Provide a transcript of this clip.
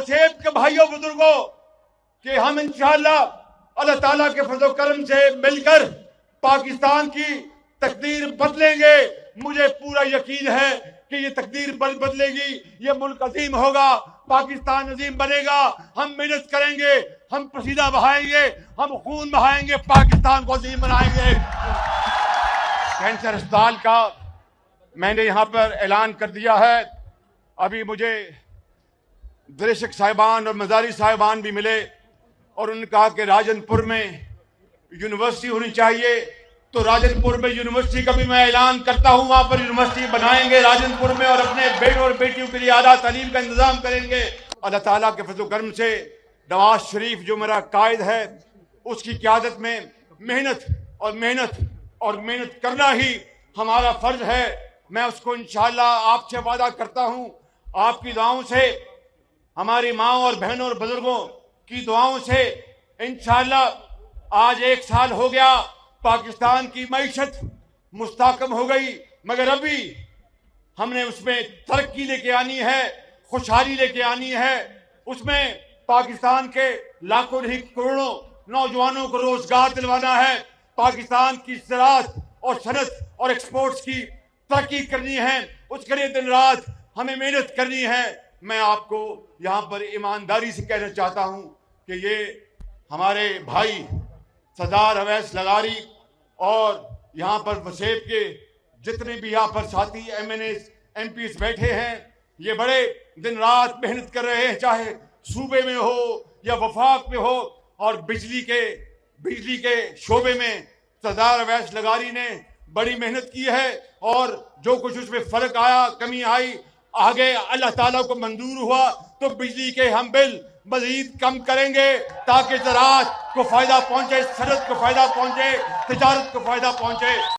वसेब के भाइयों बुजुर्गों कि हम इंशाअल्लाह अल्लाह ताला के फज़ल व करम से मिलकर पाकिस्तान की तकदीर बदलेंगे। मुझे पूरा यकीन है कि ये तकदीर बदलेगी, ये मुल्क अजीम होगा, पाकिस्तान अजीम बनेगा। हम मेहनत करेंगे, हम पसीना बहाएंगे, हम खून बहाएंगे, पाकिस्तान को अजीम बनाएंगे। कैंसर अस्पताल का मैंने यहाँ पर ऐलान कर दिया है। अभी मुझे दर्शक साहिबान और मजारी साहिबान भी मिले और उन्होंने कहा कि राजनपुर में यूनिवर्सिटी होनी चाहिए, तो राजनपुर में यूनिवर्सिटी का भी मैं ऐलान करता हूँ। वहाँ पर यूनिवर्सिटी बनाएंगे राजनपुर में और अपने बेटों और बेटियों के लिए आला तालीम का इंतजाम करेंगे। अल्लाह ताला के फज़ल व करम से नवाज शरीफ जो मेरा कायद है, उसकी क़यादत में मेहनत और मेहनत करना ही हमारा फर्ज है। मैं उसको इंशाअल्लाह आपसे वादा करता हूँ, आपकी दुआओं से, हमारी माओ और बहनों और बुजुर्गों की दुआओं से इंशाअल्लाह आज 1 साल हो गया, पाकिस्तान की मईशत मुस्तहकम हो गई, मगर अभी हमने उसमें तरक्की लेके आनी है, खुशहाली लेके आनी है। उसमें पाकिस्तान के लाखों नहीं करोड़ों नौजवानों को रोजगार दिलवाना है, पाकिस्तान की ज़राअत और सनत और एक्सपोर्ट्स की तरक्की करनी है। उसके लिए दिन रात हमें मेहनत करनी है। मैं आपको यहाँ पर ईमानदारी से कहना चाहता हूँ कि ये हमारे भाई सरदार अवैस लगारी और यहाँ पर वसेब के जितने भी यहाँ पर साथी MNAs MPs बैठे हैं, ये बड़े दिन रात मेहनत कर रहे हैं, चाहे सूबे में हो या वफाक में हो। और बिजली के शोबे में सरदार अवैस लगारी ने बड़ी मेहनत की है और जो कुछ उसमें फर्क आया, कमी आई, आगे अल्लाह ताला को मंजूर हुआ तो बिजली के हम बिल मजीद कम करेंगे ताकि ज़राअत को फायदा पहुंचे, सनत को फायदा पहुंचे, तिजारत को फायदा पहुंचे।